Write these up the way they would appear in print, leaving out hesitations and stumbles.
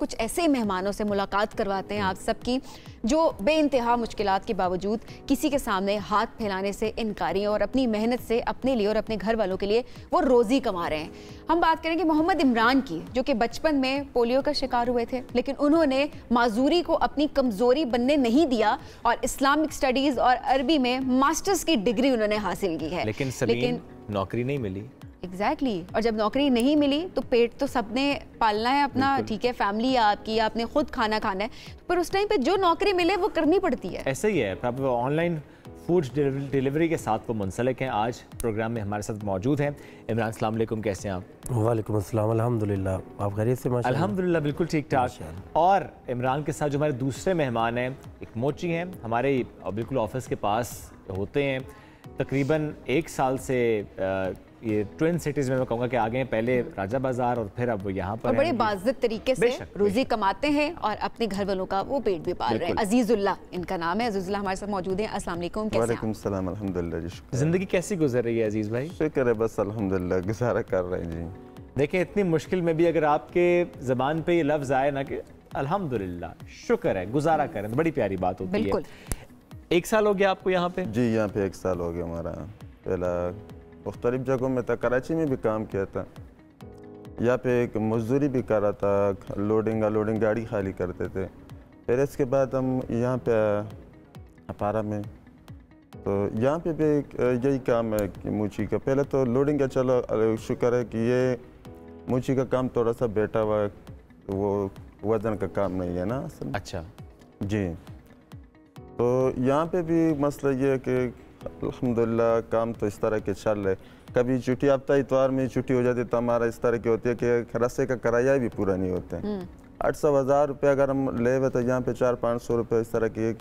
कुछ ऐसे मेहमानों से मुलाकात करवाते हैं आप सबकी जो बेइंतहा मुश्किलात के बावजूद किसी के सामने हाथ फैलाने से इनकारी हैं और अपनी मेहनत से अपने लिए और अपने घर वालों के लिए वो रोज़ी कमा रहे हैं। हम बात करेंगे मोहम्मद इमरान की, जो कि बचपन में पोलियो का शिकार हुए थे, लेकिन उन्होंने माजूरी को अपनी कमज़ोरी बनने नहीं दिया और इस्लामिक स्टडीज़ और अरबी में मास्टर्स की डिग्री उन्होंने हासिल की है। लेकिन नौकरी नहीं मिली। एग्जैक्टली और जब नौकरी नहीं मिली तो पेट तो सबने पालना है अपना, ठीक है, फैमिली है आपकी, आपने खुद खाना खाना है, पर उस टाइम पे जो नौकरी मिले वो करनी पड़ती है। ऐसे ही है। अब ऑनलाइन फूड डिलीवरी के साथ वो मुंसलिक हैं। आज प्रोग्राम में हमारे साथ मौजूद हैं इमरान। अस्सलाम वालेकुम, कैसे हैं आप? वालेकुम अस्सलाम, अल्हम्दुलिल्लाह, आप खैरियत से? माशाअल्लाह। अल्हम्दुलिल्लाह बिल्कुल ठीक ठाक। और इमरान के साथ जो हमारे दूसरे मेहमान हैं, एक मोची हैं, हमारे बिल्कुल ऑफिस के पास होते हैं। तकरीबन 1 साल से ये ट्विन सिटीज़ में मैं कहूँगा कि आगे हैं, पहले राजा बाजार और फिर अब यहाँ पर, और बड़े बाज़िद तरीके से रोज़ी कमाते हैं और अपने घर वालों का वो पेट भी पाल रहे हैं। अजीजुल्लाह इनका नाम है। अजीजुल्लाह हमारे साथ मौजूद हैं। अस्सलाम वालेकुम, कैसे हैं? वालेकुम सलाम, अल्हम्दुलिल्लाह जी। ज़िंदगी कैसी गुजर रही है अजीज़ भाई? शुक्र है, बस अल्हम्दुलिल्लाह गुजारा कर रहे हैं जी। देखें, इतनी मुश्किल में भी अगर आपके ज़बान पे ये लफ्ज़ आए ना कि अल्हम्दुलिल्लाह, शुक्र है, गुजारा करें, तो बड़ी प्यारी बात होती है। 1 साल हो गया आपको यहाँ पे? जी, यहाँ पे 1 साल हो गया हमारा। पहला मुख्तलिफ जगहों में था, कराची में भी काम किया था, यहाँ पे एक मजदूरी भी कर रहा था, लोडिंग गाड़ी खाली करते थे। फिर इसके बाद हम यहाँ पे अपारा में, तो यहाँ पे भी यही काम है कि मूची का। पहले तो लोडिंग का, चलो शुक्र है कि ये मूची का काम थोड़ा सा बैठा हुआ है, वो वजन का काम नहीं है ना। अच्छा जी, तो यहाँ पे भी मसला ये है कि अल्हम्दुलिल्लाह काम तो इस तरह के चल रहे। कभी छुट्टी, हफ्ता इतवार में छुट्टी हो जाती तो हमारा इस तरह की होती है कि रस्ते का किराया भी पूरा नहीं होता है। 800-1000 रुपये अगर हम ले हुए तो यहाँ पे 400-500 रुपये इस तरह की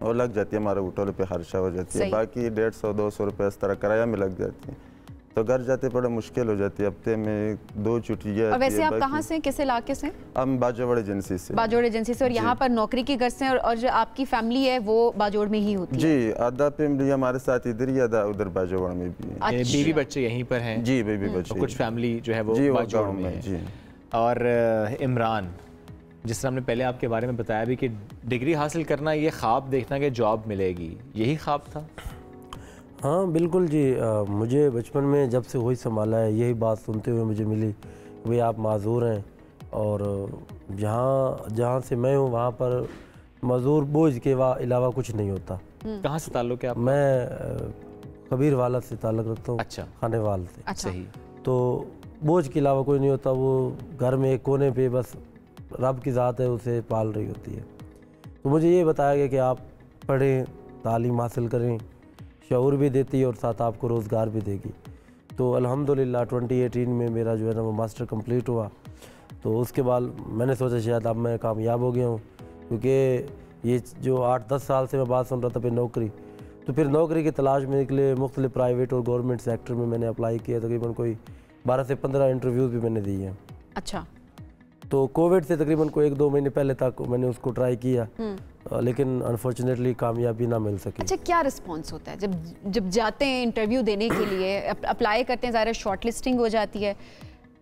वो लग जाती है, हमारे होटल पे खर्चा हो जाती है। बाकी 150-200 रुपये इस तरह किराया में लग जाती है, तो घर जाते बड़ा मुश्किल हो जाती है। हफ्ते में 2 छुट्टियाँ। और वैसे आप कहाँ से, किस इलाके से? हम बाजोड़ एजेंसी से। बाजोड़ एजेंसी से। और यहाँ पर नौकरी की गर्ज से और जो आपकी फैमिली है वो बाजोड़ में ही होती है? जी, आधा फैमिली हमारे साथ इधर ही, आधा उधर बाजोड़ में भी है। अच्छा। बीवी बच्चे यहीं पर हैं? जी, बीवी बच्चे, कुछ फैमिली जो है वो बाजोड़ में है। जी। और इमरान, जिस तरह हमने पहले आपके बारे में बताया भी कि डिग्री हासिल करना, ये ख्वाब देखना कि जॉब मिलेगी, यही ख्वाब था? हाँ बिल्कुल जी। मुझे बचपन में जब से वही संभाला है, यही बात सुनते हुए मुझे मिली कि भाई आप माजूर हैं और जहाँ से मैं हूँ वहाँ पर मजदूर बोझ के अलावा कुछ नहीं होता। कहाँ से ताल्लुक़ है आपका? मैं कबीर वाला से ताल्लुक़ रखता हूँ। अच्छा। खाने वाल से। अच्छा। सही। तो बोझ के अलावा कोई नहीं होता, वो घर में एक कोने पे बस रब की ज़ात है उसे पाल रही होती है। तो मुझे ये बताया गया कि आप पढ़ें, तालीम हासिल करें, शऊर भी देती है और साथ आपको रोज़गार भी देगी। तो अल्हम्दुलिल्लाह 2018 में मेरा जो है ना वो मास्टर कंप्लीट हुआ। तो उसके बाद मैंने सोचा शायद अब मैं कामयाब हो गया हूँ, क्योंकि ये जो 8-10 साल से मैं बात सुन रहा था फिर नौकरी, तो फिर नौकरी की तलाश में निकले मुख्तलिफ प्राइवेट और गवर्नमेंट सेक्टर में मैंने अप्लाई किया। तकरीबन कोई 12 से 15 इंटरव्यूज़ भी मैंने दिए हैं। अच्छा। तो कोविड से तकरीबन कोई 1-2 महीने पहले तक मैंने उसको ट्राई किया, लेकिन अनफॉर्चुनेटली कामयाबी ना मिल सकी। अच्छा, क्या रिस्पांस होता है जब जाते हैं इंटरव्यू देने के लिए, अप्लाई करते हैं, ज़ाहिर शॉर्ट लिस्टिंग हो जाती है,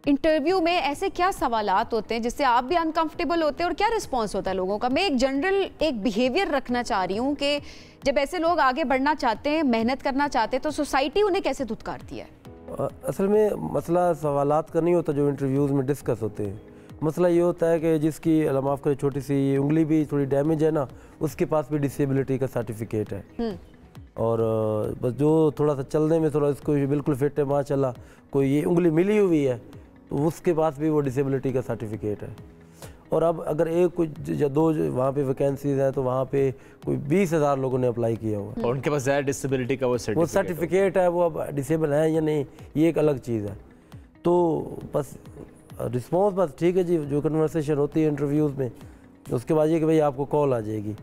इंटरव्यू में ऐसे क्या सवालात होते हैं जिससे आप भी अनकंफर्टेबल होते हैं और क्या रिस्पांस होता है लोगों का? मैं एक जनरल एक बिहेवियर रखना चाह रही हूँ कि जब ऐसे लोग आगे बढ़ना चाहते हैं, मेहनत करना चाहते हैं, तो सोसाइटी उन्हें कैसे धुतकारती है? असल में मसला सवालात का नहीं होता जो इंटरव्यूज़ में डिस्कस होते हैं। मसला ये होता है कि जिसकी माफ़ करें छोटी सी उंगली भी थोड़ी डैमेज है ना, उसके पास भी डिसेबिलिटी का सर्टिफिकेट है, और बस जो थोड़ा सा चलने में थोड़ा इसको बिल्कुल फिट है माशाल्लाह, कोई ये उंगली मिली हुई है तो उसके पास भी वो डिसेबिलिटी का सर्टिफिकेट है। और अब अगर एक कुछ या 2 वहाँ पे वैकेंसीज हैं तो वहाँ पे कोई 20,000 लोगों ने अप्लाई किया हुआ है और उनके पास ज़्यादा डिसेबिलिटी का वो सर्टिफिकेट है। वो अब डिसेबल है या नहीं ये एक अलग चीज़ है। तो बस रिस्पॉन्स बस ठीक है जी, जो कन्वर्सेशन होती है इंटरव्यूज़ में, उसके बाद ये कि भाई आपको कॉल आ जाएगी,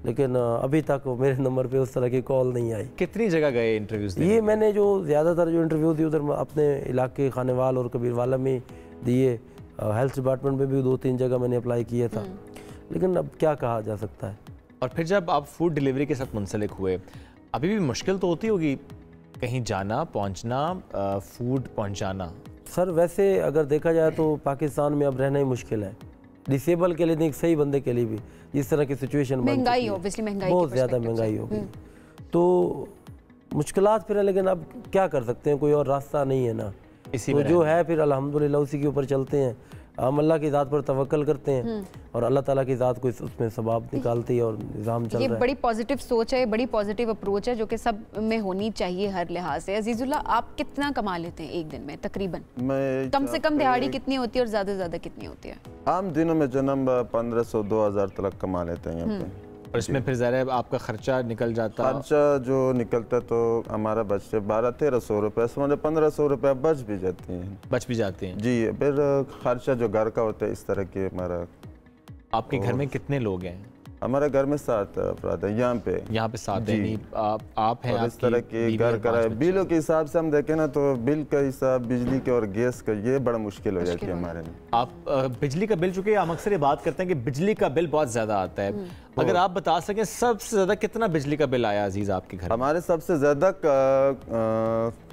लेकिन अभी तक मेरे नंबर पे उस तरह की कॉल नहीं आई। कितनी जगह गए इंटरव्यूज़? ये मैंने जो ज़्यादातर जो इंटरव्यू दिए उधर अपने इलाके खानेवाल और कबीर वाला में दिए, हेल्थ डिपार्टमेंट में भी 2-3 जगह मैंने अप्लाई किया था, लेकिन अब क्या कहा जा सकता है। और फिर जब आप फूड डिलीवरी के साथ मुंसलिक हुए, अभी भी मुश्किल तो होती होगी कहीं जाना, पहुँचना, फूड पहुँचाना? सर वैसे अगर देखा जाए तो पाकिस्तान में अब रहना ही मुश्किल है। डिसेबल के लिए नहीं, सही बंदे के लिए भी जिस तरह की सिचुएशन महंगाई ऑब्वियसली महंगाई बहुत ज़्यादा महंगाई हो गई, तो मुश्किलात फिर है, लेकिन अब क्या कर सकते हैं, कोई और रास्ता नहीं है ना। तो जो है फिर अल्हम्दुलिल्लाह उसी के ऊपर चलते हैं, हम अल्लाह की ज़ात पर तवक्कल करते हैं और अल्लाह ताला की ज़ात को उसमें सबाब निकालती है और निज़ाम चल रहा है। ये बड़ी पॉजिटिव सोच है, बड़ी पॉजिटिव अप्रोच है जो कि सब में होनी चाहिए हर लिहाज से। अजीजुल्लाह, आप कितना कमा लेते हैं एक दिन में तकरीबन? मैं कम से कम दिहाड़ी कितनी होती है और ज़्यादा से ज़्यादा कितनी होती है? आम दिनों में जन्म 1500-2000 तक कमा लेते हैं यहाँ पे। और इसमें फिर ज़ाहिर है आपका खर्चा निकल जाता है? खर्चा जो निकलता तो हमारा बचते 1200-1300 रुपये, समझे 1500 रुपये बच भी जाती हैं। बच भी जाते हैं जी। फिर खर्चा जो घर का होता है इस तरह के हमारा। आपके घर में कितने लोग हैं? हमारे घर में 7 अफराद हैं यहाँ पे। यहाँ पे 7 हैं, नहीं आप हैं, और इस तरह के घर का बिलों के हिसाब से हम देखें ना तो बिल का हिसाब बिजली के और गैस का ये बड़ा मुश्किल हो जाती है हमारे लिए। आप बिजली का बिल, चूंकि हम अक्सर ये बात करते हैं कि बिजली का बिल बहुत ज़्यादा आता है, अगर आप बता सकें सबसे ज़्यादा कितना बिजली का बिल आया अजीज़ आपके घर? हमारे सबसे ज़्यादा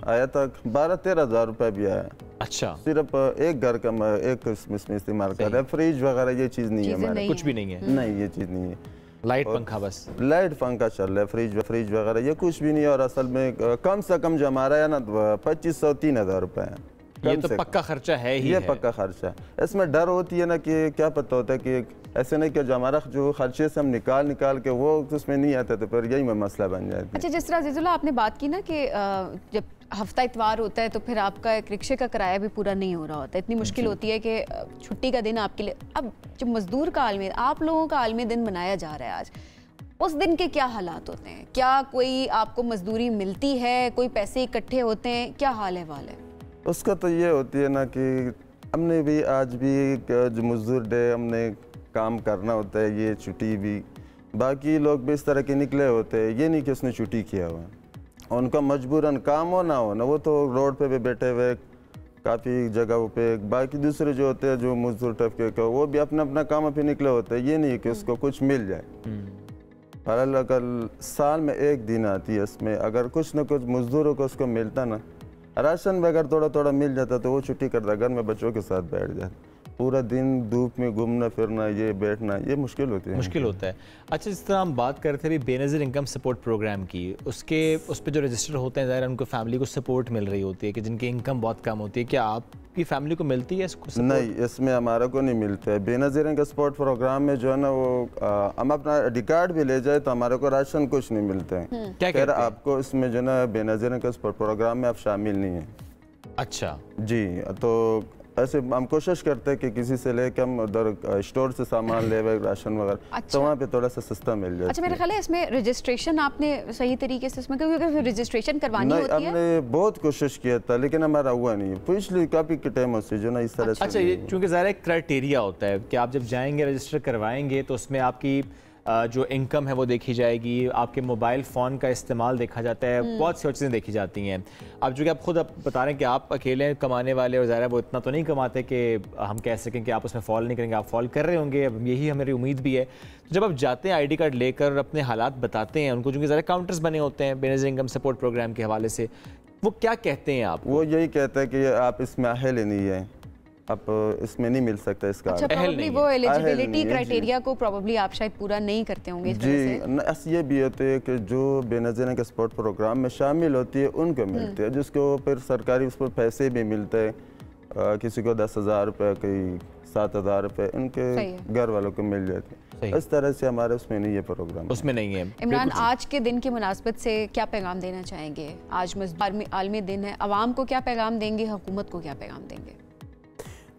आया था 12-13 हज़ार रुपये भी आया। अच्छा, सिर्फ एक घर का एक इसमें इस्तेमाल कर रहे हैं, फ्रिज वगैरह ये चीज़ नहीं है हमारे, कुछ भी नहीं है। नहीं ये चीज़ नहीं है। लाइट पंखा बस, लाइट पंखा चल रहा है, फ्रिज वगैरह ये कुछ भी नहीं है। और असल में कम से कम जो हमारा है ना 2500-3000 रुपये है। ये तो पक्का खर्चा है ही, ये पक्का खर्चा है। इसमें डर होती है ना कि क्या पता होता है कि ऐसे नहीं कि जो हमारा जो खर्चे से हम निकाल के वो उसमें नहीं आते तो फिर यही में मसला बन जाता है। अच्छा, जिस तरह अजीजुल्लाह आपने बात की ना कि जब हफ्ता इतवार होता है तो फिर आपका एक रिक्शे का किराया भी पूरा नहीं हो रहा होता है, इतनी मुश्किल होती है कि छुट्टी का दिन आपके लिए, अब जो मजदूर का आलमी, आप लोगों का आलमी दिन मनाया जा रहा है आज, उस दिन के क्या हालात होते हैं? क्या कोई आपको मजदूरी मिलती है, कोई पैसे इकट्ठे होते हैं, क्या हाल है वाल है उसका? तो ये होती है ना कि हमने भी आज भी जो मजदूर डे हमने काम करना होता है, ये छुट्टी भी बाकी लोग भी इस तरह के निकले होते हैं, ये नहीं कि उसने छुट्टी किया हुआ, उनका मजबूरन काम हो ना हो ना, वो तो रोड पे भी बैठे हुए काफ़ी जगहों पे। बाकी दूसरे जो होते हैं जो मजदूर टपके का, वो भी अपना अपना काम पे निकले होते हैं, ये नहीं है कि उसको कुछ मिल जाए। अगर साल में एक दिन आती है, इसमें अगर कुछ ना कुछ मजदूरों को उसको मिलता ना, राशन भी अगर थोड़ा थोड़ा मिल जाता तो वो छुट्टी करता, घर में बच्चों के साथ बैठ जाता। पूरा दिन धूप में घूमना फिरना, ये बैठना, ये मुश्किल होती है, मुश्किल होता है। अच्छा, जिस तरह हम बात कर रहे थे अभी बेनज़ीर इनकम सपोर्ट प्रोग्राम की, उस पर जो रजिस्टर होते हैं ज़ाहिर उनको फैमिली को सपोर्ट मिल रही होती है कि जिनकी इनकम बहुत कम होती है, क्या आपकी फैमिली को मिलती है इसको? नहीं, इसमें हमारा को नहीं मिलता है। बेनज़ीर इनकम सपोर्ट प्रोग्राम में जो है ना वो हम अपना आई कार्ड भी ले जाए तो हमारे को राशन कुछ नहीं मिलता है। क्या कहते हैं आपको इसमें जो ना बेनज़ीर इनकम सपोर्ट प्रोग्राम में आप शामिल नहीं है। अच्छा जी, तो ऐसे हम कोशिश करते हैं कि किसी से लेकर हम उधर स्टोर से सामान ले राशन वगैरह। अच्छा। तो वहाँ पे थोड़ा सा सस्ता मिल जाता है। अच्छा, मेरा ख्याल है इसमें रजिस्ट्रेशन आपने सही तरीके से इसमें, क्योंकि रजिस्ट्रेशन करवानी होती है। हमने बहुत कोशिश किया था लेकिन हमारा हुआ नहीं, पिछले काफ़ी टाइम से जो ना इस तरह से। अच्छा, ये चूँकि ज़रा एक क्राइटेरिया होता है कि आप जब जाएंगे रजिस्टर करवाएंगे तो उसमें आपकी जो इनकम है वो देखी जाएगी, आपके मोबाइल फ़ोन का इस्तेमाल देखा जाता है, बहुत सी चीज़ें देखी जाती हैं। अब जो कि आप खुद बता रहे हैं कि आप अकेले कमाने वाले और ज़ाहिर है वो इतना तो नहीं कमाते कि हम कह सकें कि आप उसमें फॉल नहीं करेंगे, आप फॉल कर रहे होंगे, अब यही हमारी उम्मीद भी है। तो जब आप जाते हैं आईडी कार्ड लेकर अपने हालात बताते हैं उनको, चूँकि ज़रा काउंटर्स बने होते हैं बेनज़ीर इनकम सपोर्ट प्रोग्राम के हवाले से, वो क्या कहते हैं आप? वो यही कहते हैं कि आप इसमें अहल नहीं है, आप इसमें नहीं मिल सकता इसका। अच्छा, प्रोबेबली वो एलिजिबिलिटी क्राइटेरिया को प्रोबेबली आप शायद पूरा नहीं करते होंगे इस वजह से। ये भी होते हैं कि जो बेनज़ीर इनकम सपोर्ट प्रोग्राम में शामिल होती है उनको मिलते हैं, जिसको फिर सरकारी उस पर पैसे भी मिलते हैं, किसी को 10,000 रुपये, कोई 7,000 रुपये, उनके घर वालों को मिल जाते हैं। इस तरह से हमारे उसमें नहीं है प्रोग्राम, उसमें नहीं है। इमरान, आज के दिन की मुनासबत से क्या पैगाम देना चाहेंगे? आज आलमी दिन है, आवाम को क्या पैगाम देंगे, हुकूमत को क्या पैगाम देंगे?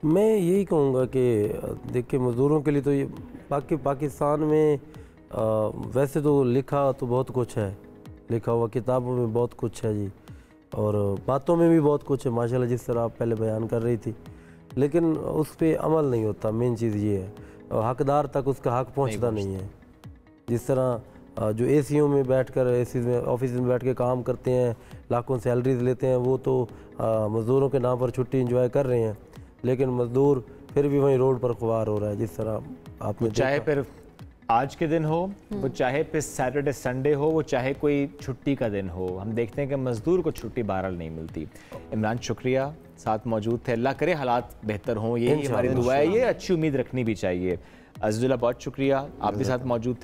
मैं यही कहूँगा कि देखिए मज़दूरों के लिए तो ये पाकिस्तान में वैसे तो लिखा तो बहुत कुछ है, लिखा हुआ किताबों में बहुत कुछ है जी, और बातों में भी बहुत कुछ है माशाल्लाह, जिस तरह आप पहले बयान कर रही थी, लेकिन उस पर अमल नहीं होता। मेन चीज़ ये है, हकदार तक उसका हक पहुँचता नहीं है। जिस तरह जो एसीओ में बैठकर एसी में ऑफिस में बैठ के काम करते हैं, लाखों सैलरीज लेते हैं, वो तो मज़दूरों के नाम पर छुट्टी इंजॉय कर रहे हैं, लेकिन मज़दूर फिर भी वहीं रोड पर खुआर हो रहा है। जिस तरह आपने चाहे फिर आज के दिन हो, वो चाहे फिर सैटरडे संडे हो, वो चाहे कोई छुट्टी का दिन हो, हम देखते हैं कि मजदूर को छुट्टी बहरहाल नहीं मिलती। इमरान शुक्रिया, साथ मौजूद थे। अल्लाह करे हालात बेहतर हों, यही हमारी दुआ है, ये अच्छी उम्मीद रखनी भी चाहिए। अज़ीज़ुल्लाह बहुत शुक्रिया, आप भी साथ मौजूद थे।